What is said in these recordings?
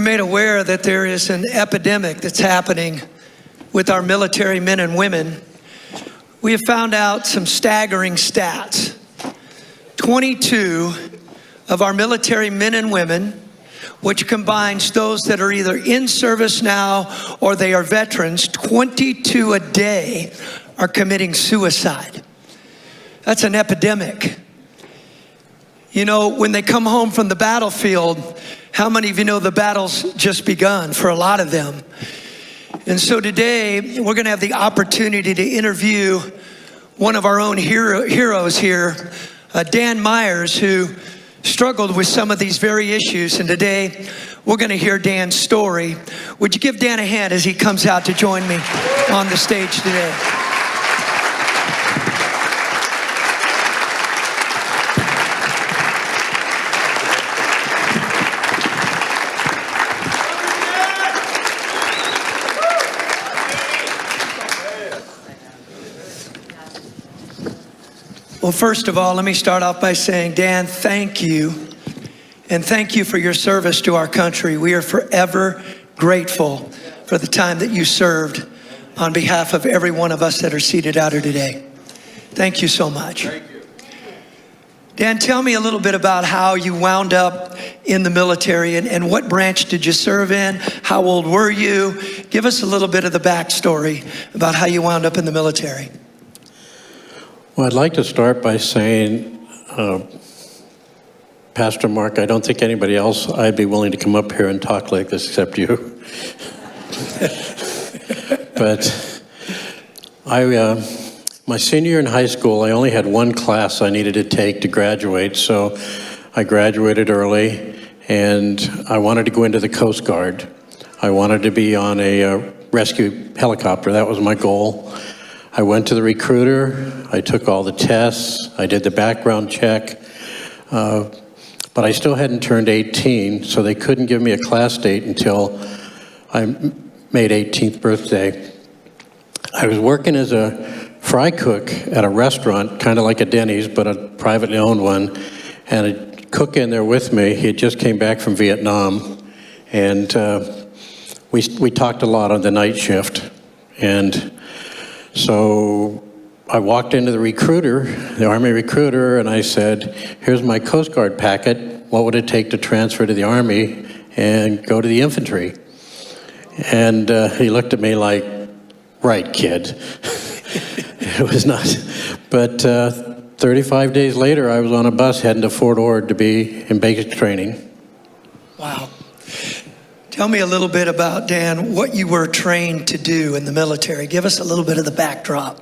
made aware that there is an epidemic that's happening with our military men and women. We have found out some staggering stats. 22 of our military men and women, which combines those that are either in service now or they are veterans, 22 a day are committing suicide. That's an epidemic. You know, when they come home from the battlefield, how many of you know the battle's just begun for a lot of them? And so today, we're going to have the opportunity to interview one of our own heroes here, Dan Myers, who struggled with some of these very issues. And today, we're going to hear Dan's story. Would you give Dan a hand as he comes out to join me on the stage today? Well, first of all, let me start off by saying, Dan, thank you. And thank you for your service to our country. We are forever grateful for the time that you served on behalf of every one of us that are seated out here today. Thank you so much. Thank you. Dan, tell me a little bit about how you wound up in the military and what branch did you serve in? How old were you? Give us a little bit of the backstory about how you wound up in the military. Well, I'd like to start by saying, Pastor Mark, I don't think anybody else I'd be willing to come up here and talk like this except you. But my senior year in high school, I only had one class I needed to take to graduate, so I graduated early, and I wanted to go into the Coast Guard. I wanted to be on a rescue helicopter. That was my goal. I went to the recruiter, I took all the tests, I did the background check, but I still hadn't turned 18, so they couldn't give me a class date until I made 18th birthday. I was working as a fry cook at a restaurant, kind of like a Denny's, but a privately owned one, and a cook in there with me, he had just came back from Vietnam, and we talked a lot on the night shift, and so I walked into the recruiter, the Army recruiter, and I said, here's my Coast Guard packet. What would it take to transfer to the Army and go to the infantry? And he looked at me like, right, kid. It was not. But 35 days later, I was on a bus heading to Fort Ord to be in basic training. Wow. Tell me a little bit about, Dan, what you were trained to do in the military. Give us a little bit of the backdrop.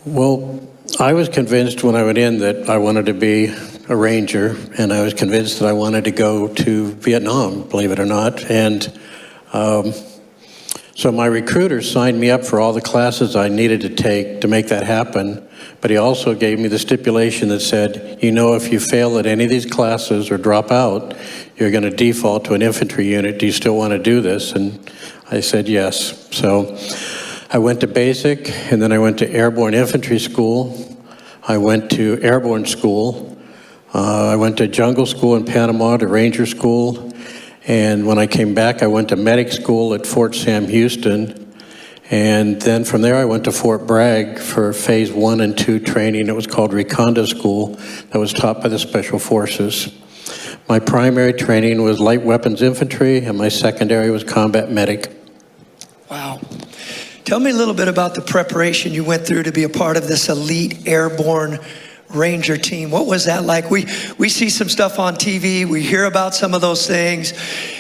Well, I was convinced when I went in that I wanted to be a ranger, and I was convinced that I wanted to go to Vietnam, believe it or not. And so my recruiter signed me up for all the classes I needed to take to make that happen. But he also gave me the stipulation that said, you know, if you fail at any of these classes or drop out, you're going to default to an infantry unit. Do you still want to do this? And I said yes. So I went to basic, and then I went to Airborne Infantry School. I went to Airborne School. I went to Jungle School in Panama, to Ranger School. And when I came back, I went to medic school at Fort Sam Houston. And then from there, I went to Fort Bragg for phase 1 and 2 training. It was called Reconda School, that was taught by the Special Forces. My primary training was light weapons infantry, and my secondary was combat medic. Wow. Tell me a little bit about the preparation you went through to be a part of this elite airborne Ranger team. What was that like? We see some stuff on TV. We hear about some of those things.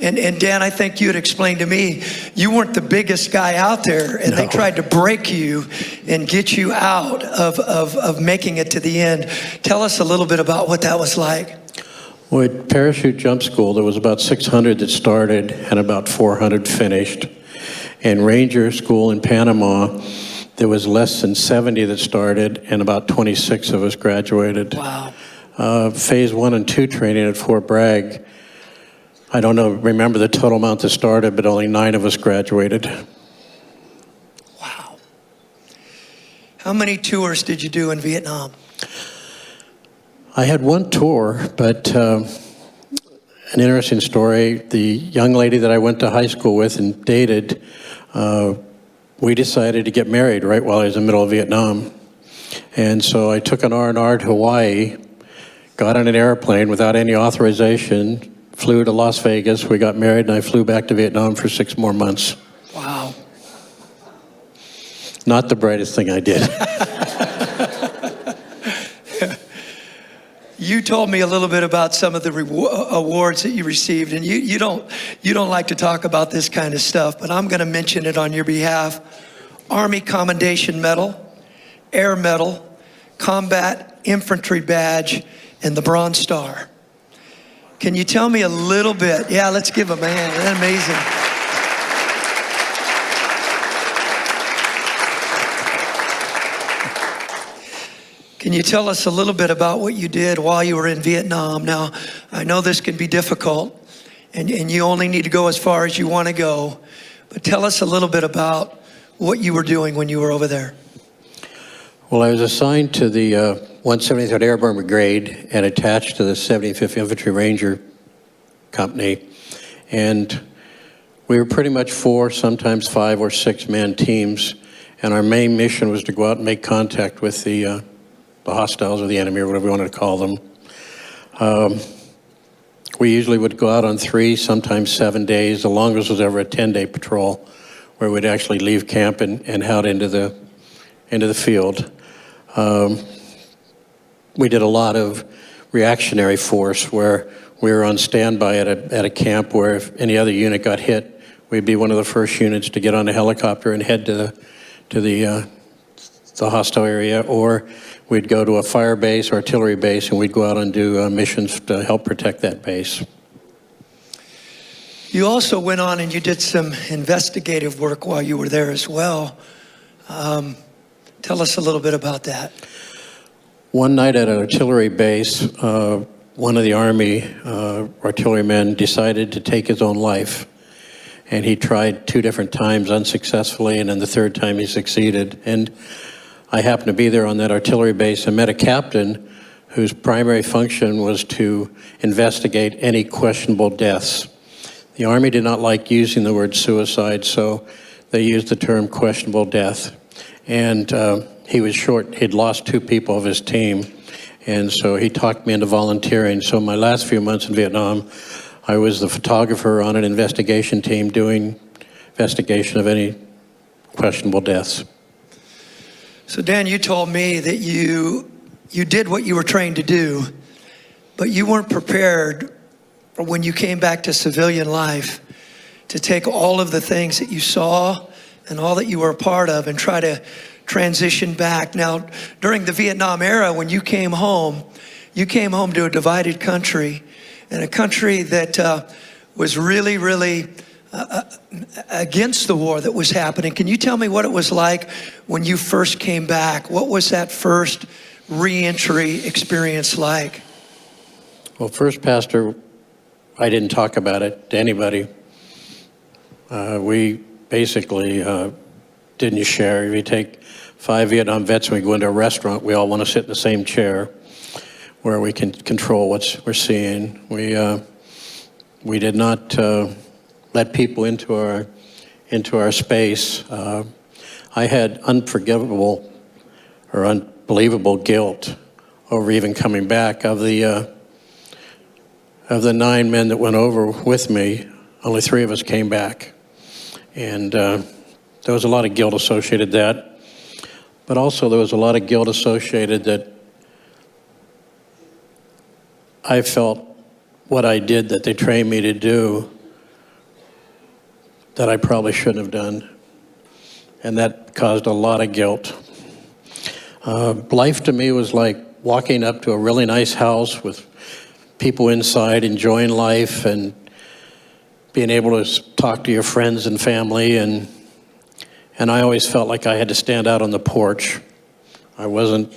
And Dan, I think you had explained to me, you weren't the biggest guy out there, and they tried to break you and get you out of making it to the end. Tell us a little bit about what that was like. Well, at Parachute Jump School, there was about 600 that started and about 400 finished. In Ranger School in Panama, there was less than 70 that started, and about 26 of us graduated. Wow. Phase 1 and 2 training at Fort Bragg, I don't remember the total amount that started, but only 9 of us graduated. Wow. How many tours did you do in Vietnam? I had one tour, but an interesting story. The young lady that I went to high school with and dated, we decided to get married right while I was in the middle of Vietnam. And so I took an R&R to Hawaii, got on an airplane without any authorization, flew to Las Vegas, we got married, and I flew back to Vietnam for 6 more months. Wow. Not the brightest thing I did. You told me a little bit about some of the awards that you received, and you don't like to talk about this kind of stuff, but I'm going to mention it on your behalf. Army Commendation Medal, Air Medal, Combat Infantry Badge, and the Bronze Star. Can you tell me a little bit? Yeah, let's give him a hand. Isn't that amazing? Can you tell us a little bit about what you did while you were in Vietnam? Now, I know this can be difficult, and you only need to go as far as you want to go, but tell us a little bit about what you were doing when you were over there. Well, I was assigned to the 173rd Airborne Brigade and attached to the 75th Infantry Ranger Company, and we were pretty much 4, sometimes 5 or 6 man teams, and our main mission was to go out and make contact with the hostiles or the enemy, or whatever you wanted to call them. We usually would go out on 3, sometimes 7 days. The longest was ever a 10-day patrol, where we'd actually leave camp and head into the field. We did a lot of reactionary force, where we were on standby at a camp where if any other unit got hit, we'd be one of the first units to get on a helicopter and head to the hostile area, or we'd go to a fire base, artillery base, and we'd go out and do missions to help protect that base. You also went on and you did some investigative work while you were there as well. Tell us a little bit about that. One night at an artillery base, one of the Army artillerymen decided to take his own life. And he tried 2 different times unsuccessfully, and then the 3rd time he succeeded. And I happened to be there on that artillery base and met a captain whose primary function was to investigate any questionable deaths. The Army did not like using the word suicide, so they used the term questionable death. And he was short, he'd lost 2 people of his team, and so he talked me into volunteering. So my last few months in Vietnam, I was the photographer on an investigation team doing investigation of any questionable deaths. So Dan, you told me that you did what you were trained to do, but you weren't prepared for when you came back to civilian life to take all of the things that you saw and all that you were a part of and try to transition back. Now, during the Vietnam era, when you came home to a divided country, and a country that was really, really against the war that was happening. Can you tell me what it was like when you first came back? What was that first re-entry experience like? Well, first, Pastor, I didn't talk about it to anybody. We basically didn't share. If you take 5 Vietnam vets and we go into a restaurant, we all want to sit in the same chair where we can control what we're seeing. We did not let people into our space. I had unforgivable or unbelievable guilt over even coming back. Of the 9 men that went over with me, only 3 of us came back, and there was a lot of guilt associated with that. But also there was a lot of guilt associated that I felt what I did that they trained me to do that I probably shouldn't have done. And that caused a lot of guilt. Life to me was like walking up to a really nice house with people inside enjoying life and being able to talk to your friends and family. And I always felt like I had to stand out on the porch. I wasn't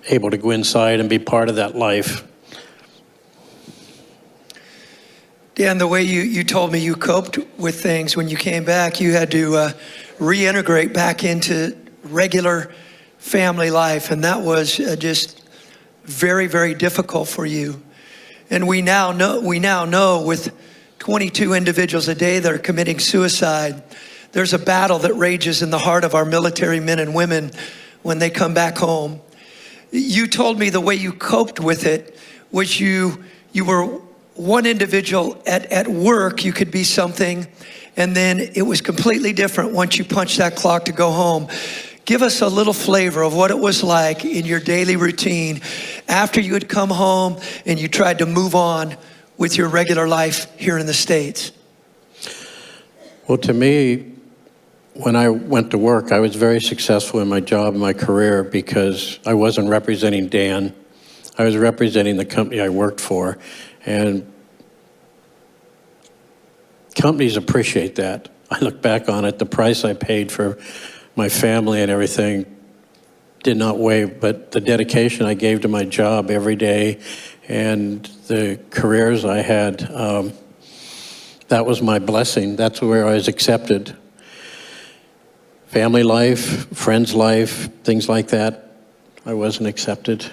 able to go inside and be part of that life. Dan, the way you told me you coped with things when you came back, you had to reintegrate back into regular family life, and that was just very, very difficult for you. And we now know with 22 individuals a day that are committing suicide, there's a battle that rages in the heart of our military men and women when they come back home. You told me the way you coped with it was you were one individual at work, you could be something, and then it was completely different once you punched that clock to go home. Give us a little flavor of what it was like in your daily routine after you had come home and you tried to move on with your regular life here in the States. Well, to me, when I went to work, I was very successful in my job and my career because I wasn't representing Dan. I was representing the company I worked for. And companies appreciate that. I look back on it, the price I paid for my family and everything did not weigh, but the dedication I gave to my job every day and the careers I had, that was my blessing. That's where I was accepted. Family life, friends life, things like that, I wasn't accepted.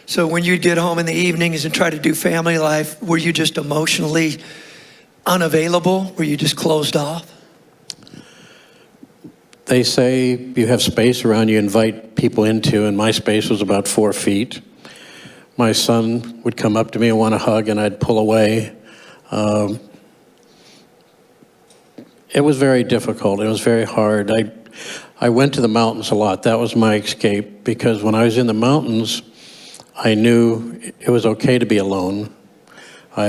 So when you'd get home in the evenings and try to do family life, were you just emotionally unavailable? Were you just closed off? They say you have space around you invite people into, and my space was about 4 feet. My son would come up to me and want a hug, and I'd pull away. It was very difficult. It was very hard. I went to the mountains a lot. That was my escape, because when I was in the mountains, I knew it was okay to be alone.